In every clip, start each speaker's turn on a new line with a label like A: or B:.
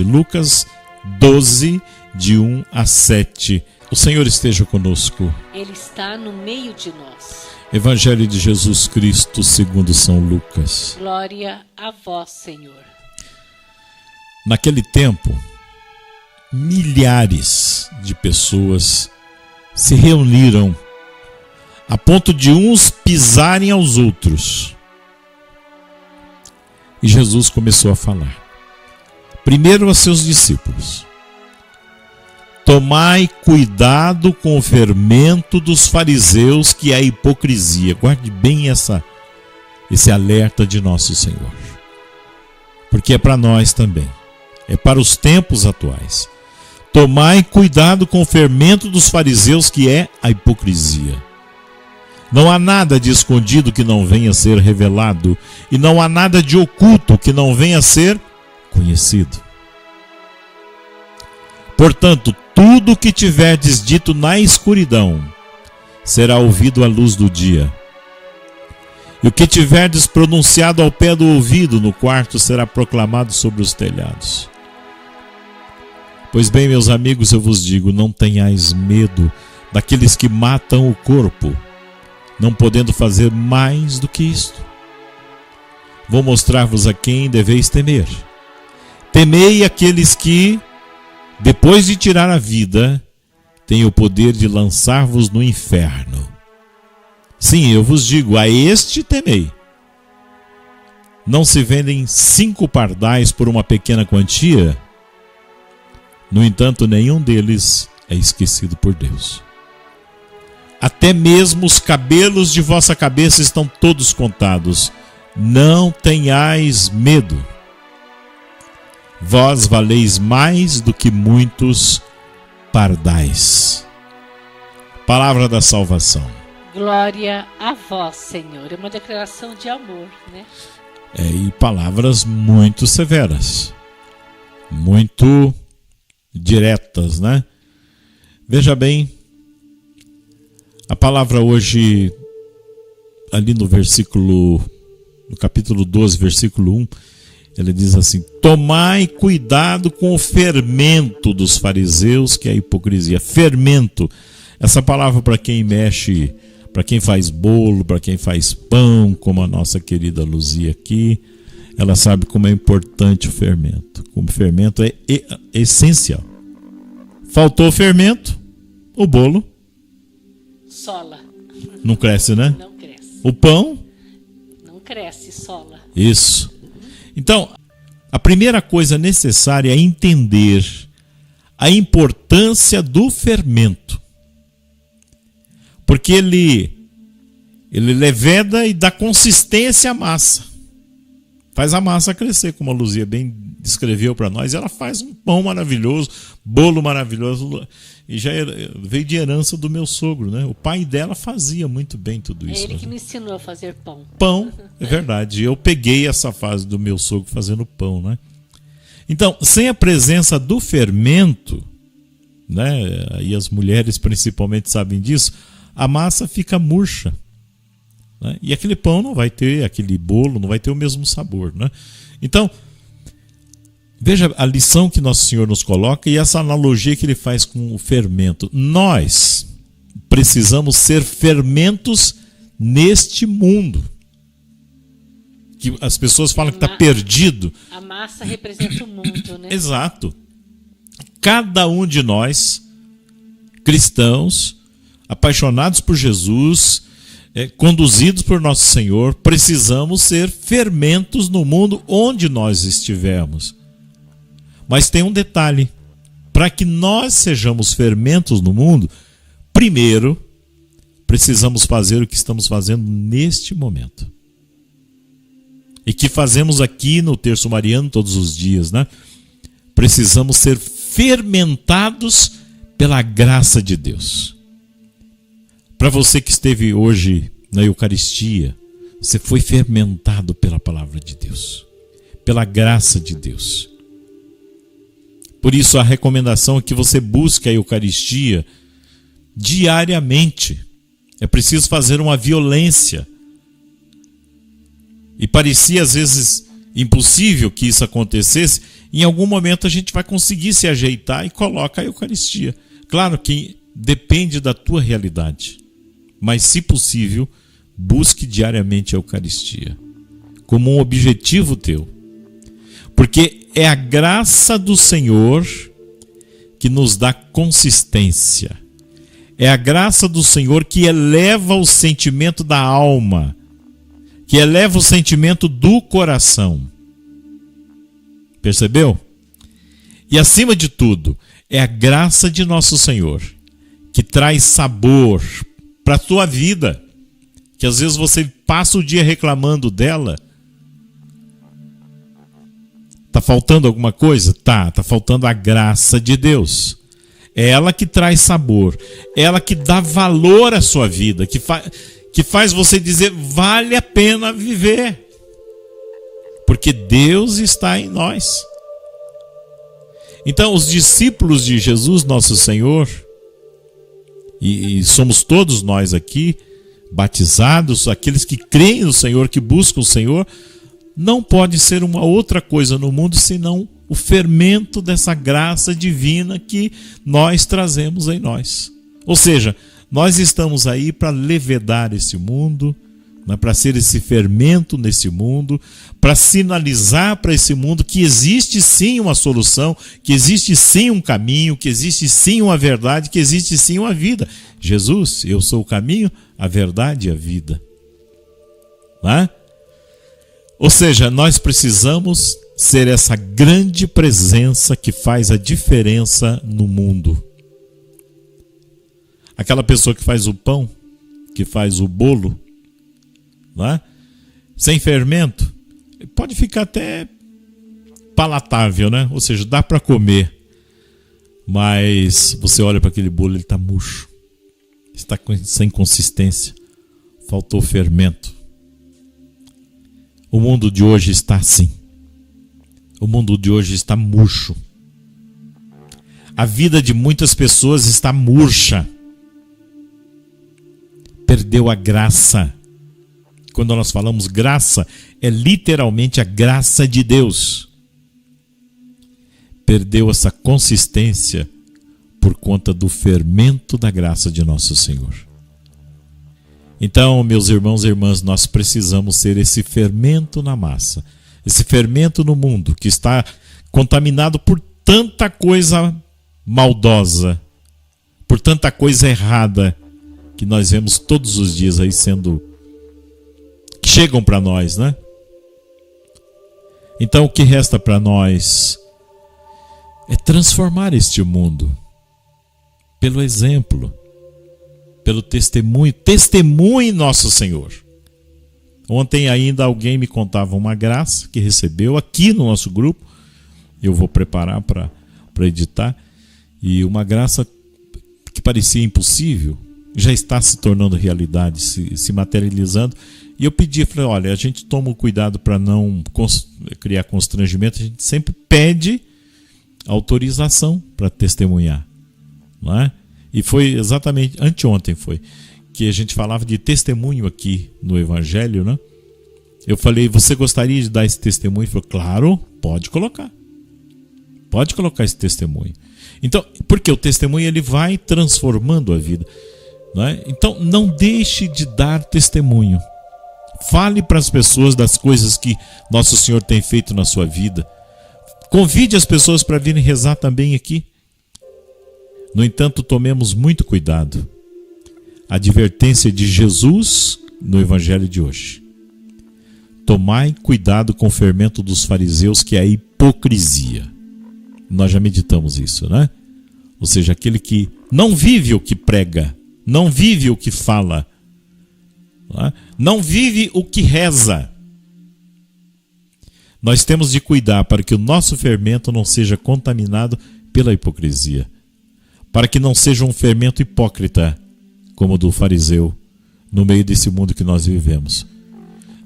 A: Lucas 12, de 1 a 7. O Senhor esteja conosco.
B: Ele está no meio de nós.
A: Evangelho de Jesus Cristo segundo São Lucas.
B: Glória a vós, Senhor.
A: Naquele tempo, milhares de pessoas se reuniram a ponto de uns pisarem aos outros. E Jesus começou a falar. Primeiro aos seus discípulos: tomai cuidado com o fermento dos fariseus, que é a hipocrisia. Guarde bem esse alerta de nosso Senhor. Porque é para nós também. É para os tempos atuais. Tomai cuidado com o fermento dos fariseus, que é a hipocrisia. Não há nada de escondido que não venha a ser revelado, e não há nada de oculto que não venha a ser conhecido. Portanto, tudo o que tiverdes dito na escuridão será ouvido à luz do dia. E o que tiverdes pronunciado ao pé do ouvido no quarto será proclamado sobre os telhados. Pois bem, meus amigos, eu vos digo, não tenhais medo daqueles que matam o corpo, não podendo fazer mais do que isto. Vou mostrar-vos a quem deveis temer. Temei aqueles que, depois de tirar a vida, têm o poder de lançar-vos no inferno. Sim, eu vos digo, a este temei. Não se vendem 5 pardais por uma pequena quantia? No entanto, nenhum deles é esquecido por Deus. Até mesmo os cabelos de vossa cabeça estão todos contados. Não tenhais medo. Vós valeis mais do que muitos pardais. Palavra da salvação.
B: Glória a vós, Senhor. É uma declaração de amor, né?
A: E palavras muito severas, muito diretas, né? Veja bem, a palavra hoje, ali no capítulo 12, versículo 1, ele diz assim: tomai cuidado com o fermento dos fariseus, que é a hipocrisia. Fermento, essa palavra para quem mexe, para quem faz bolo, para quem faz pão, como a nossa querida Luzia aqui, ela sabe como é importante o fermento. Como o fermento é essencial. Faltou o fermento, o bolo
B: sola.
A: Não cresce, né?
B: Não cresce.
A: O pão
B: não cresce, sola.
A: Isso. Então, a primeira coisa necessária é entender a importância do fermento. Porque ele leveda e dá consistência à massa. Faz a massa crescer, como a Luzia bem descreveu para nós. Ela faz um pão maravilhoso, bolo maravilhoso. E já veio de herança do meu sogro, né? O pai dela fazia muito bem tudo isso.
B: É ele que me ensinou a fazer pão.
A: Pão, é verdade. Eu peguei essa fase do meu sogro fazendo pão, né? Então, sem a presença do fermento, né? E as mulheres principalmente sabem disso, a massa fica murcha, né? E aquele pão não vai ter, aquele bolo não vai ter o mesmo sabor, né? Então, veja a lição que Nosso Senhor nos coloca e essa analogia que ele faz com o fermento. Nós precisamos ser fermentos neste mundo. Que as pessoas falam que está perdido.
B: A massa representa o mundo, né?
A: Exato. Cada um de nós, cristãos, apaixonados por Jesus, conduzidos por Nosso Senhor, precisamos ser fermentos no mundo onde nós estivermos. Mas tem um detalhe: para que nós sejamos fermentos no mundo, primeiro precisamos fazer o que estamos fazendo neste momento. E que fazemos aqui no Terço Mariano todos os dias, né? Precisamos ser fermentados pela graça de Deus. Para você que esteve hoje na Eucaristia, você foi fermentado pela palavra de Deus, pela graça de Deus. Por isso a recomendação é que você busque a Eucaristia diariamente. É preciso fazer uma violência. E parecia às vezes impossível que isso acontecesse, em algum momento a gente vai conseguir se ajeitar e coloca a Eucaristia. Claro que depende da tua realidade, mas se possível, busque diariamente a Eucaristia como um objetivo teu, porque é a graça do Senhor que nos dá consistência. É a graça do Senhor que eleva o sentimento da alma, que eleva o sentimento do coração. Percebeu? E acima de tudo, é a graça de nosso Senhor que traz sabor para a tua vida, que às vezes você passa o dia reclamando dela. Tá faltando alguma coisa? Tá faltando a graça de Deus. É ela que traz sabor, é ela que dá valor à sua vida, que faz você dizer, vale a pena viver. Porque Deus está em nós. Então, os discípulos de Jesus, nosso Senhor, e somos todos nós aqui, batizados, aqueles que creem no Senhor, que buscam o Senhor, não pode ser uma outra coisa no mundo senão o fermento dessa graça divina que nós trazemos em nós. Ou seja, nós estamos aí para levedar esse mundo, para ser esse fermento nesse mundo, para sinalizar para esse mundo que existe sim uma solução, que existe sim um caminho, que existe sim uma verdade, que existe sim uma vida. Jesus, eu sou o caminho, a verdade e a vida. Ou seja, nós precisamos ser essa grande presença que faz a diferença no mundo. Aquela pessoa que faz o pão, que faz o bolo, sem fermento, pode ficar até palatável, ou seja, dá para comer, mas você olha para aquele bolo, ele está murcho, está sem consistência, faltou fermento. O mundo de hoje está assim. O mundo de hoje está murcho. A vida de muitas pessoas está murcha. Perdeu a graça. Quando nós falamos graça, é literalmente a graça de Deus. Perdeu essa consistência por conta do fermento da graça de nosso Senhor. Então, meus irmãos e irmãs, nós precisamos ser esse fermento na massa, esse fermento no mundo que está contaminado por tanta coisa maldosa, por tanta coisa errada que nós vemos todos os dias aí que chegam para nós, Então, o que resta para nós é transformar este mundo pelo exemplo, pelo testemunho. Testemunhe nosso Senhor. Ontem ainda alguém me contava uma graça que recebeu aqui no nosso grupo. Eu vou preparar para editar. E uma graça que parecia impossível já está se tornando realidade, se materializando. E eu falei, olha, a gente toma o cuidado para não criar constrangimento. A gente sempre pede autorização para testemunhar, E foi exatamente, anteontem foi, que a gente falava de testemunho aqui no Evangelho, Eu falei, você gostaria de dar esse testemunho? Ele falou, claro, pode colocar. Pode colocar esse testemunho. Então, porque o testemunho ele vai transformando a vida, Então, não deixe de dar testemunho. Fale para as pessoas das coisas que Nosso Senhor tem feito na sua vida. Convide as pessoas para virem rezar também aqui. No entanto, tomemos muito cuidado. A advertência de Jesus no Evangelho de hoje. Tomai cuidado com o fermento dos fariseus, que é a hipocrisia. Nós já meditamos isso, Ou seja, aquele que não vive o que prega, não vive o que fala, não vive o que reza. Nós temos de cuidar para que o nosso fermento não seja contaminado pela hipocrisia. Para que não seja um fermento hipócrita, como o do fariseu, no meio desse mundo que nós vivemos.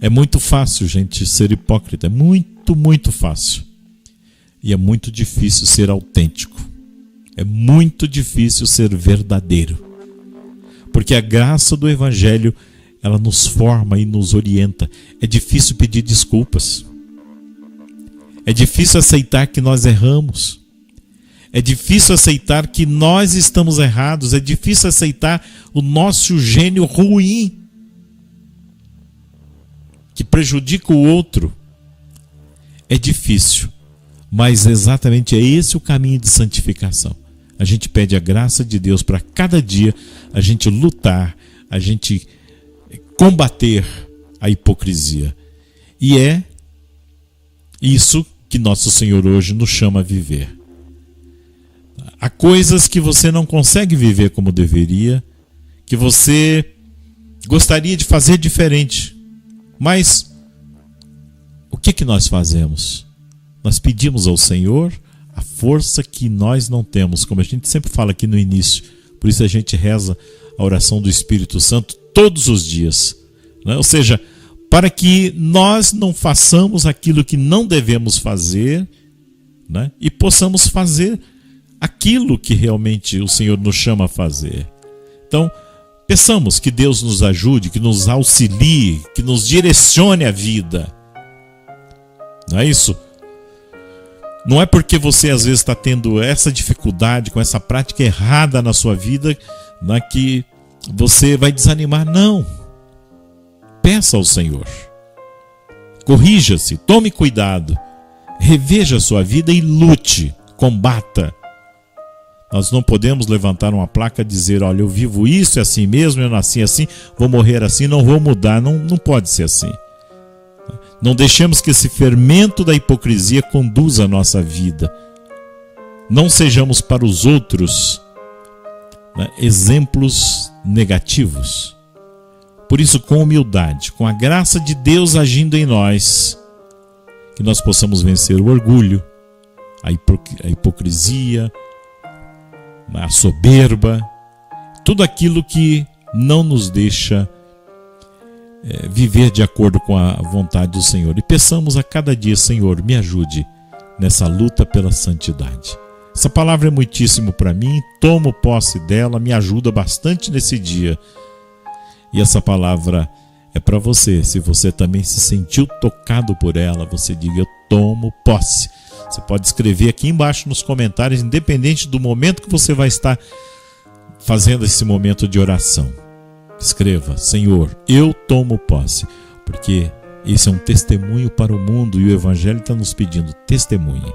A: É muito fácil, gente, ser hipócrita. É muito, muito fácil. E é muito difícil ser autêntico. É muito difícil ser verdadeiro. Porque a graça do Evangelho, ela nos forma e nos orienta. É difícil pedir desculpas. É difícil aceitar que nós erramos. É difícil aceitar que nós estamos errados. É difícil aceitar o nosso gênio ruim, que prejudica o outro. É difícil, mas exatamente é esse o caminho de santificação. A gente pede a graça de Deus para cada dia a gente lutar, a gente combater a hipocrisia. E é isso que nosso Senhor hoje nos chama a viver. Há coisas que você não consegue viver como deveria, que você gostaria de fazer diferente, mas o que nós fazemos? Nós pedimos ao Senhor a força que nós não temos, como a gente sempre fala aqui no início. Por isso a gente reza a oração do Espírito Santo todos os dias, né? Ou seja, para que nós não façamos aquilo que não devemos fazer, né? E possamos fazer aquilo que realmente o Senhor nos chama a fazer. Então, peçamos que Deus nos ajude, que nos auxilie, que nos direcione a vida. Não é isso? Não é porque você às vezes está tendo essa dificuldade com essa prática errada na sua vida, né, que você vai desanimar. Não. Peça ao Senhor. Corrija-se, tome cuidado, reveja a sua vida e lute, combata. Nós não podemos levantar uma placa e dizer, olha, eu vivo isso, é assim mesmo, eu nasci assim, vou morrer assim, não vou mudar. Não pode ser assim. Não deixemos que esse fermento da hipocrisia conduza a nossa vida. Não sejamos para os outros, né, exemplos negativos. Por isso, com humildade, com a graça de Deus agindo em nós, que nós possamos vencer o orgulho, a hipocrisia, a soberba, tudo aquilo que não nos deixa viver de acordo com a vontade do Senhor. E peçamos a cada dia, Senhor, me ajude nessa luta pela santidade. Essa palavra é muitíssimo para mim, tomo posse dela, me ajuda bastante nesse dia. E essa palavra é para você. Se você também se sentiu tocado por ela, você diga, eu tomo posse. Você pode escrever aqui embaixo nos comentários, independente do momento que você vai estar fazendo esse momento de oração. Escreva, Senhor, eu tomo posse, porque esse é um testemunho para o mundo e o Evangelho está nos pedindo, testemunhe.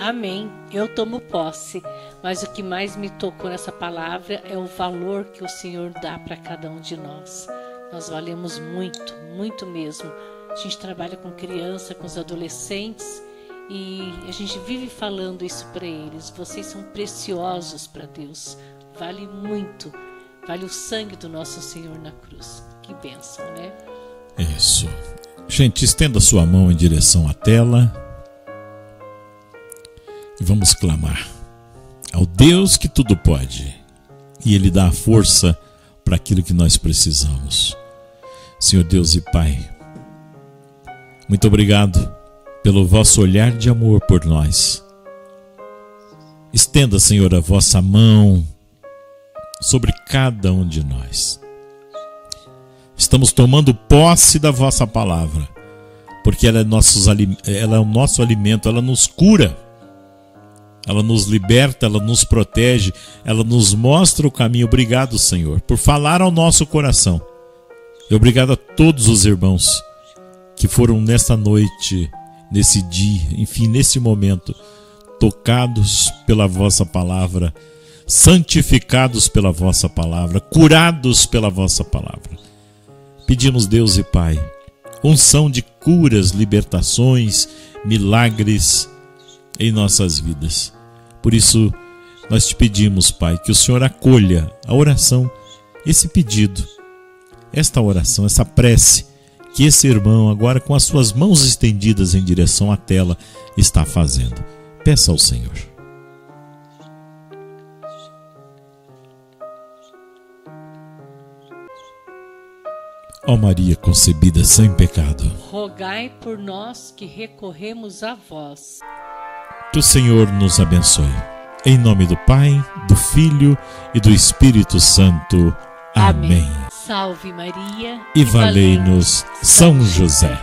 B: Amém, eu tomo posse, mas o que mais me tocou nessa palavra é o valor que o Senhor dá para cada um de nós. Nós valemos muito, muito mesmo. A gente trabalha com criança, com os adolescentes e a gente vive falando isso para eles. Vocês são preciosos para Deus, vale muito. Vale o sangue do nosso Senhor na cruz. Que bênção, né?
A: Isso. Gente, estenda sua mão em direção à tela e vamos clamar ao Deus que tudo pode. E Ele dá a força para aquilo que nós precisamos. Senhor Deus e Pai, muito obrigado pelo vosso olhar de amor por nós. Estenda, Senhor, a vossa mão sobre cada um de nós. Estamos tomando posse da vossa palavra, porque ela é o nosso alimento, ela nos cura, ela nos liberta, ela nos protege, ela nos mostra o caminho. Obrigado, Senhor, por falar ao nosso coração. E obrigado a todos os irmãos que foram nesta noite, nesse dia, enfim, nesse momento, tocados pela vossa palavra, santificados pela vossa palavra, curados pela vossa palavra. Pedimos, Deus e Pai, unção de curas, libertações, milagres em nossas vidas. Por isso, nós te pedimos, Pai, que o Senhor acolha a oração, esse pedido, esta oração, essa prece, que esse irmão, agora com as suas mãos estendidas em direção à tela, está fazendo. Peça ao Senhor. Ó Maria concebida sem pecado,
B: rogai por nós que recorremos a vós.
A: Que o Senhor nos abençoe. Em nome do Pai, do Filho e do Espírito Santo. Amém.
B: Salve Maria
A: e valei-nos São José.